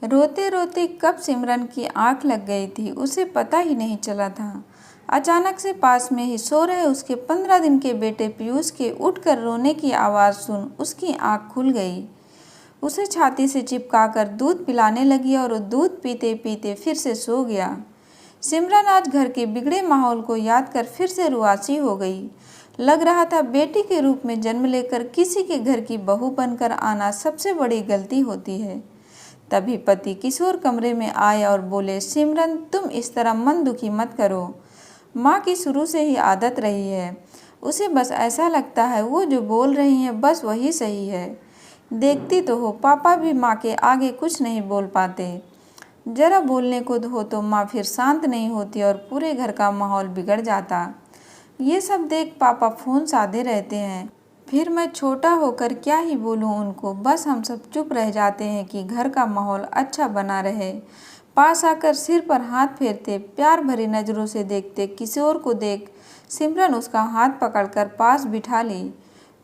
रोते रोते कब सिमरन की आंख लग गई थी उसे पता ही नहीं चला था। अचानक से पास में ही सो रहे उसके 15 दिन के बेटे पीयूष के उठकर रोने की आवाज़ सुन उसकी आंख खुल गई। उसे छाती से चिपकाकर दूध पिलाने लगी और वो दूध पीते पीते फिर से सो गया। सिमरन आज घर के बिगड़े माहौल को याद कर फिर से रुआसी हो गई। लग रहा था बेटी के रूप में जन्म लेकर किसी के घर की बहू बनकर आना सबसे बड़ी गलती होती है। तभी पति किशोर कमरे में आए और बोले, सिमरन तुम इस तरह मन दुखी मत करो। माँ की शुरू से ही आदत रही है, उसे बस ऐसा लगता है वो जो बोल रही हैं बस वही सही है। देखती तो हो पापा भी माँ के आगे कुछ नहीं बोल पाते। जरा बोलने को हो तो माँ फिर शांत नहीं होती और पूरे घर का माहौल बिगड़ जाता। ये सब देख पापा फ़ोन साधे रहते हैं, फिर मैं छोटा होकर क्या ही बोलूँ उनको। बस हम सब चुप रह जाते हैं कि घर का माहौल अच्छा बना रहे। पास आकर सिर पर हाथ फेरते, प्यार भरी नज़रों से देखते। किशोर को देख सिमरन उसका हाथ पकड़कर पास बिठा ली।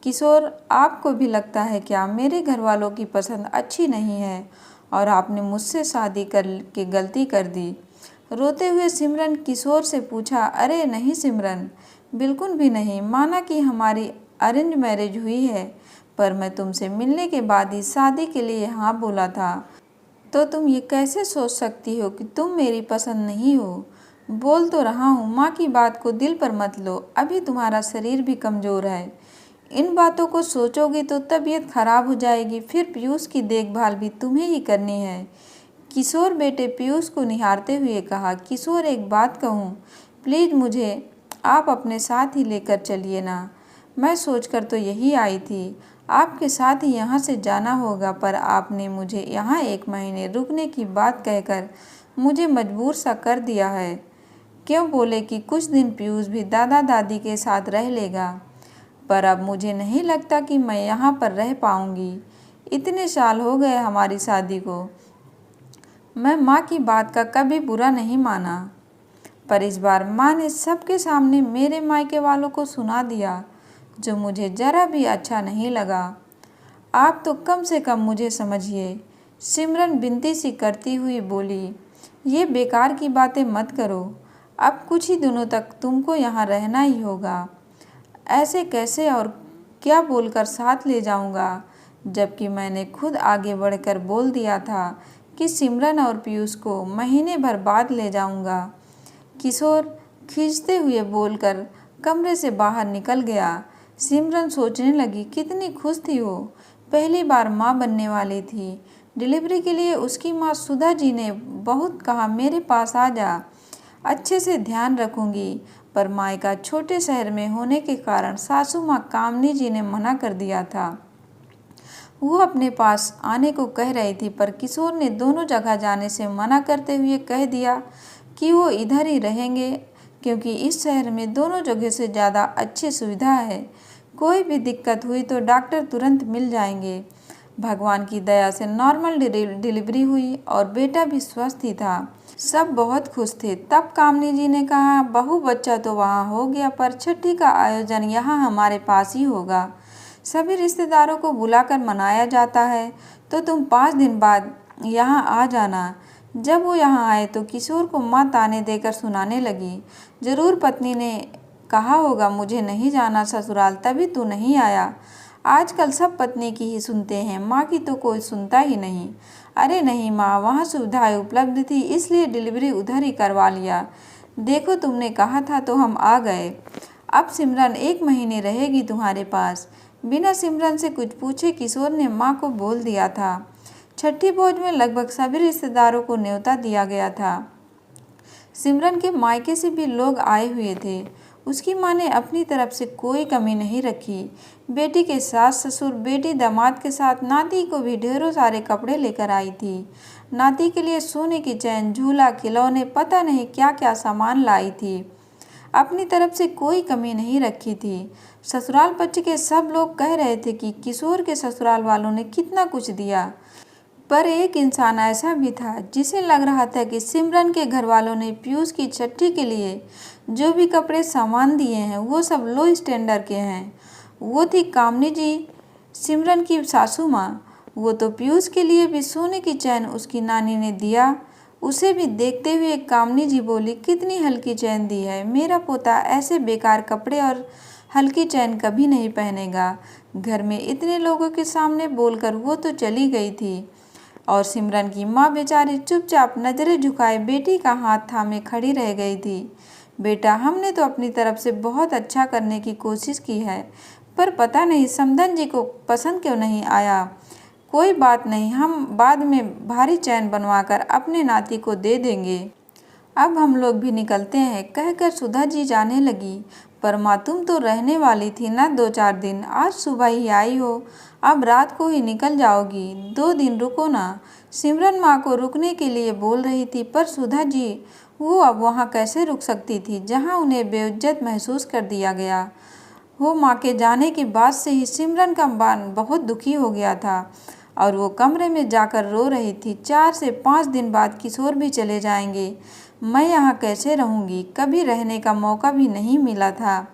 किशोर, आपको भी लगता है क्या मेरे घर वालों की पसंद अच्छी नहीं है और आपने मुझसे शादी कर के गलती कर दी? रोते हुए सिमरन किशोर से पूछा। अरे नहीं सिमरन, बिल्कुल भी नहीं। माना कि हमारी अरेंज मैरिज हुई है, पर मैं तुमसे मिलने के बाद ही शादी के लिए हाँ बोला था। तो तुम ये कैसे सोच सकती हो कि तुम मेरी पसंद नहीं हो? बोल तो रहा हूँ, माँ की बात को दिल पर मत लो, अभी तुम्हारा शरीर भी कमज़ोर है। इन बातों को सोचोगी तो तबीयत खराब हो जाएगी, फिर पीयूष की देखभाल भी तुम्हें ही करनी है। किशोर बेटे पीयूष को निहारते हुए कहा। किशोर, एक बात कहूँ, प्लीज़ मुझे आप अपने साथ ही लेकर चलिए ना। मैं सोचकर तो यही आई थी, आपके साथ ही यहाँ से जाना होगा, पर आपने मुझे यहाँ 1 महीने रुकने की बात कहकर मुझे मजबूर सा कर दिया है। क्यों बोले कि कुछ दिन पीयूष भी दादा दादी के साथ रह लेगा, पर अब मुझे नहीं लगता कि मैं यहाँ पर रह पाऊँगी। इतने साल हो गए हमारी शादी को। मैं माँ की बात का कभी बुरा नहीं माना, पर इस बार माँ ने सबके सामने मेरे मायके वालों को सुना दिया, जो मुझे ज़रा भी अच्छा नहीं लगा। आप तो कम से कम मुझे समझिए। सिमरन विनती सी करती हुई बोली, ये बेकार की बातें मत करो, अब कुछ ही दिनों तक तुमको यहाँ रहना ही होगा। ऐसे कैसे और क्या बोलकर साथ ले जाऊँगा, जबकि मैंने खुद आगे बढ़कर बोल दिया था कि सिमरन और पीयूष को महीने भर बाद ले जाऊँगा। किशोर खींचते हुए बोलकर कमरे से बाहर निकल गया। सिमरन सोचने लगी, कितनी खुश थी वो, पहली बार माँ बनने वाली थी। डिलीवरी के लिए उसकी माँ सुधा जी ने बहुत कहा, मेरे पास आ जा, अच्छे से ध्यान रखूँगी, पर मायका छोटे शहर में होने के कारण सासू माँ कामनी जी ने मना कर दिया था। वो अपने पास आने को कह रही थी, पर किशोर ने दोनों जगह जाने से मना करते हुए कह दिया कि वो इधर ही रहेंगे, क्योंकि इस शहर में दोनों जगह से ज़्यादा अच्छी सुविधा है। कोई भी दिक्कत हुई तो डॉक्टर तुरंत मिल जाएंगे। भगवान की दया से नॉर्मल डिलीवरी हुई और बेटा भी स्वस्थ ही था। सब बहुत खुश थे। तब कामनी जी ने कहा, बहू बच्चा तो वहाँ हो गया, पर छठी का आयोजन यहाँ हमारे पास ही होगा। सभी रिश्तेदारों को बुलाकर मनाया जाता है, तो तुम 5 दिन बाद यहाँ आ जाना। जब वो यहाँ आए तो किशोर को माँ ताने देकर सुनाने लगी। ज़रूर पत्नी ने कहा होगा, मुझे नहीं जाना ससुराल, तभी तू नहीं आया। आजकल सब पत्नी की ही सुनते हैं, माँ की तो कोई सुनता ही नहीं। अरे नहीं माँ, वहाँ सुविधाएं उपलब्ध थी, इसलिए डिलीवरी उधर ही करवा लिया। देखो तुमने कहा था तो हम आ गए। अब सिमरन 1 महीने रहेगी तुम्हारे पास। बिना सिमरन से कुछ पूछे किशोर ने माँ को बोल दिया था। छठी भोज में लगभग सभी रिश्तेदारों को न्योता दिया गया था। सिमरन के मायके से भी लोग आए हुए थे। उसकी माँ ने अपनी तरफ से कोई कमी नहीं रखी। बेटी के सास ससुर, बेटी दामाद के साथ नाती को भी ढेरों सारे कपड़े लेकर आई थी। नाती के लिए सोने की चैन, झूला, खिलौने, पता नहीं क्या क्या सामान लाई थी। अपनी तरफ से कोई कमी नहीं रखी थी। ससुराल पक्ष के सब लोग कह रहे थे कि किशोर के ससुराल वालों ने कितना कुछ दिया, पर एक इंसान ऐसा भी था जिसे लग रहा था कि सिमरन के घर वालों ने पीयूष की छठी के लिए जो भी कपड़े सामान दिए हैं वो सब लो स्टैंडर्ड के हैं। वो थी कामनी जी, सिमरन की सासू माँ। वो तो पीयूष के लिए भी सोने की चैन उसकी नानी ने दिया। उसे भी देखते हुए कामनी जी बोली, कितनी हल्की चैन दी है। मेरा पोता ऐसे बेकार कपड़े और हल्की चैन कभी नहीं पहनेगा। घर में इतने लोगों के सामने बोलकर वो तो चली गई थी और सिमरन की माँ बेचारी चुपचाप नजरें झुकाए बेटी का हाथ थामे खड़ी रह गई थी। बेटा, हमने तो अपनी तरफ से बहुत अच्छा करने की कोशिश की है, पर पता नहीं समधन जी को पसंद क्यों नहीं आया। कोई बात नहीं, हम बाद में भारी चैन बनवाकर अपने नाती को दे देंगे। अब हम लोग भी निकलते हैं, कहकर सुधा जी जाने लगी। पर माँ, तुम तो रहने वाली थी ना 2-4 दिन, आज सुबह ही आई हो, अब रात को ही निकल जाओगी। 2 दिन रुको ना। सिमरन माँ को रुकने के लिए बोल रही थी, पर सुधा जी वो अब वहाँ कैसे रुक सकती थी जहाँ उन्हें बेइज्जत महसूस कर दिया गया हो। माँ के जाने के बाद से ही सिमरन का मन बहुत दुखी हो गया था और वो कमरे में जाकर रो रही थी। 4 से 5 दिन बाद किशोर भी चले जाएंगे, मैं यहाँ कैसे रहूँगी। कभी रहने का मौका भी नहीं मिला था।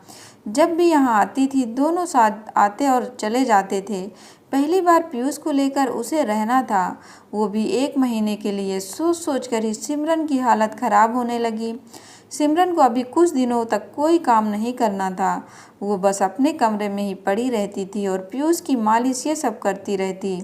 जब भी यहाँ आती थी दोनों साथ आते और चले जाते थे। पहली बार पीयूष को लेकर उसे रहना था, वो भी 1 महीने के लिए। सोच सोच कर ही सिमरन की हालत खराब होने लगी। सिमरन को अभी कुछ दिनों तक कोई काम नहीं करना था। वो बस अपने कमरे में ही पड़ी रहती थी और पीयूष की मालिश ये सब करती रहती।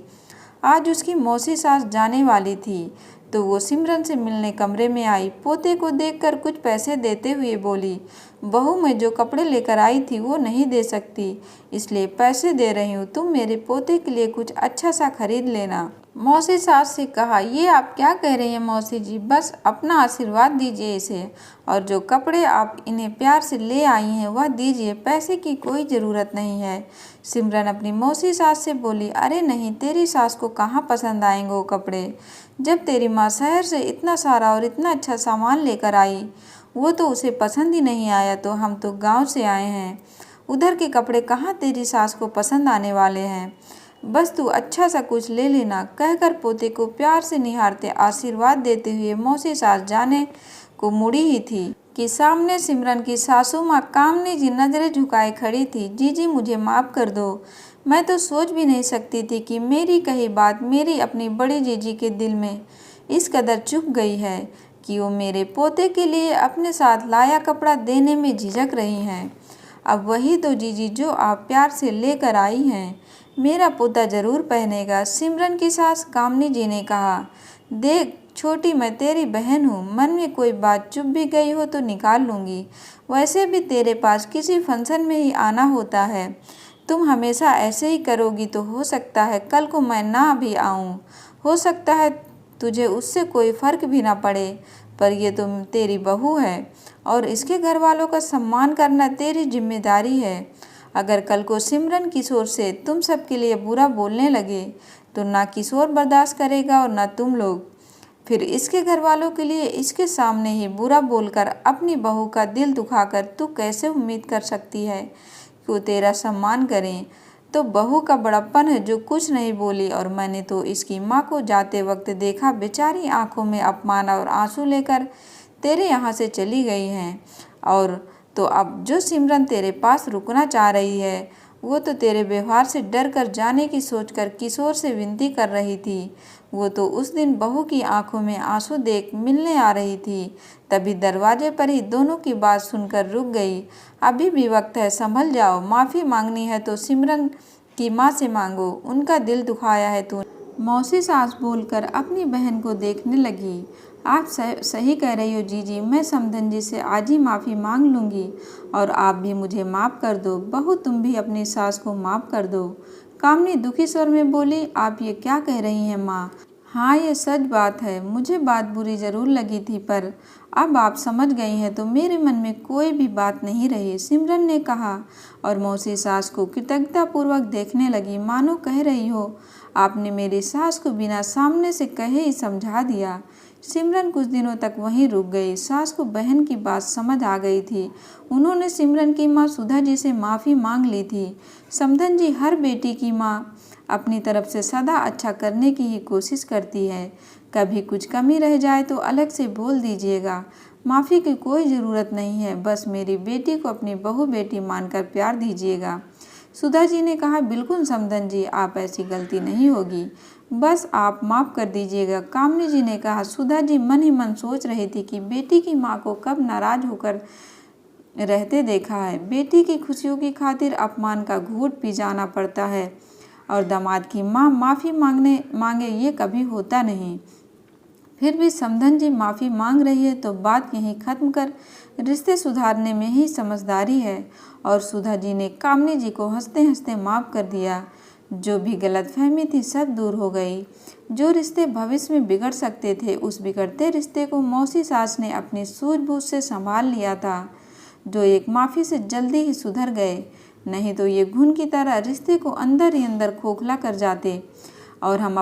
आज उसकी मौसी सास जाने वाली थी तो वो सिमरन से मिलने कमरे में आई। पोते को देखकर कुछ पैसे देते हुए बोली, बहू, मैं जो कपड़े लेकर आई थी वो नहीं दे सकती, इसलिए पैसे दे रही हूँ। तुम मेरे पोते के लिए कुछ अच्छा सा खरीद लेना। मौसी सास से कहा, ये आप क्या कह रही हैं मौसी जी, बस अपना आशीर्वाद दीजिए इसे, और जो कपड़े आप इन्हें प्यार से ले आई हैं वह दीजिए, पैसे की कोई ज़रूरत नहीं है। सिमरन अपनी मौसी सास से बोली, अरे नहीं, तेरी सास को कहाँ पसंद आएंगे वो कपड़े। जब तेरी माँ शहर से इतना सारा और इतना अच्छा सामान लेकर आई वो तो उसे पसंद ही नहीं आया, तो हम तो गाँव से आए हैं, उधर के कपड़े कहाँ तेरी सास को पसंद आने वाले हैं। बस तू अच्छा सा कुछ ले लेना। कहकर पोते को प्यार से निहारते आशीर्वाद देते हुए मौसी सास जाने को मुड़ी ही थी कि सामने सिमरन की सासू माँ कामनी जी नजरें झुकाए खड़ी थी। जीजी, मुझे माफ़ कर दो, मैं तो सोच भी नहीं सकती थी कि मेरी कही बात मेरी अपनी बड़ी जीजी के दिल में इस कदर चुभ गई है कि वो मेरे पोते के लिए अपने साथ लाया कपड़ा देने में झिझक रही हैं। अब वही तो जीजी जो आप प्यार से लेकर आई हैं मेरा पोता जरूर पहनेगा। सिमरन की सास कामनी जी ने कहा, देख छोटी, मैं तेरी बहन हूँ, मन में कोई बात चुप भी गई हो तो निकाल लूँगी। वैसे भी तेरे पास किसी फंक्शन में ही आना होता है, तुम हमेशा ऐसे ही करोगी तो हो सकता है कल को मैं ना भी आऊँ, हो सकता है तुझे उससे कोई फ़र्क भी ना पड़े, पर ये तो तेरी बहू है और इसके घर वालों का सम्मान करना तेरी जिम्मेदारी है। अगर कल को सिमरन किशोर से तुम सबके लिए बुरा बोलने लगे तो ना किशोर बर्दाश्त करेगा और ना तुम लोग। फिर इसके घर वालों के लिए इसके सामने ही बुरा बोलकर अपनी बहू का दिल दुखाकर तू कैसे उम्मीद कर सकती है कि वो तेरा सम्मान करें। तो बहू का बड़प्पन है जो कुछ नहीं बोली, और मैंने तो इसकी माँ को जाते वक्त देखा, बेचारी आंखों में अपमान और आंसू लेकर तेरे यहाँ से चली गई हैं। और तो अब जो सिमरन तेरे पास रुकना चाह रही है वो तो तेरे व्यवहार से डर कर जाने की सोचकर किशोर से विनती कर रही थी। वो तो उस दिन बहू की आंखों में आंसू देख मिलने आ रही थी, तभी दरवाजे पर ही दोनों की बात सुनकर रुक गई। अभी भी वक्त है, संभल जाओ, माफ़ी मांगनी है तो सिमरन की माँ से मांगो, उनका दिल दुखाया है तू। मौसी सास बोलकर अपनी बहन को देखने लगी। आप सही कह रही हो जीजी, मैं समधन जी से आज ही माफ़ी मांग लूँगी और आप भी मुझे माफ़ कर दो। बहू, तुम भी अपनी सास को माफ़ कर दो। कामनी दुखी स्वर में बोली, आप ये क्या कह रही हैं माँ। हाँ, ये सच बात है, मुझे बात बुरी ज़रूर लगी थी, पर अब आप समझ गई हैं तो मेरे मन में कोई भी बात नहीं रही, सिमरन ने कहा और मौसी सास को कृतज्ञतापूर्वक देखने लगी, मानो कह रही हो, आपने मेरी सास को बिना सामने से कहे ही समझा दिया। सिमरन कुछ दिनों तक वहीं रुक गई। सास को बहन की बात समझ आ गई थी। उन्होंने सिमरन की माँ सुधा जी से माफ़ी मांग ली थी। समधन जी हर बेटी की माँ अपनी तरफ से सदा अच्छा करने की ही कोशिश करती है। कभी कुछ कमी रह जाए तो अलग से बोल दीजिएगा, माफ़ी की कोई ज़रूरत नहीं है, बस मेरी बेटी को अपनी बहू बेटी मानकर प्यार दीजिएगा। सुधा जी ने कहा, बिल्कुल समधन जी, आप ऐसी गलती नहीं होगी, बस आप माफ़ कर दीजिएगा। कामिनी जी ने कहा। सुधा जी मन ही मन सोच रही थी कि बेटी की माँ को कब नाराज होकर रहते देखा है। बेटी की खुशियों की खातिर अपमान का घूंट पी जाना पड़ता है और दामाद की माँ माफ़ी मांगे ये कभी होता नहीं। फिर भी समधन जी माफ़ी मांग रही है तो बात यहीं ख़त्म कर रिश्ते सुधारने में ही समझदारी है। और सुधा जी ने कामिनी जी को हंसते हंसते माफ़ कर दिया। जो भी गलतफहमी थी सब दूर हो गई। जो रिश्ते भविष्य में बिगड़ सकते थे, उस बिगड़ते रिश्ते को मौसी सास ने अपनी सूझबूझ से संभाल लिया था। जो एक माफ़ी से जल्दी ही सुधर गए, नहीं तो ये घुन की तरह रिश्ते को अंदर ही अंदर खोखला कर जाते और हम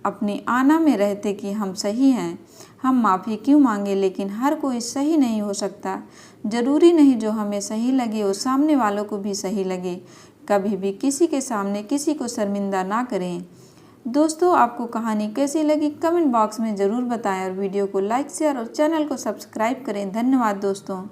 अपनी आना में रहते कि हम सही हैं। हम माफ़ी क्यों मांगे, लेकिन हर कोई सही नहीं हो सकता। ज़रूरी नहीं जो हमें सही लगे वो सामने वालों को भी सही लगे। कभी भी किसी के सामने किसी को शर्मिंदा ना करें। दोस्तों, आपको कहानी कैसी लगी कमेंट बॉक्स में ज़रूर बताएं और वीडियो को लाइक शेयर और चैनल को सब्सक्राइब करें। धन्यवाद दोस्तों।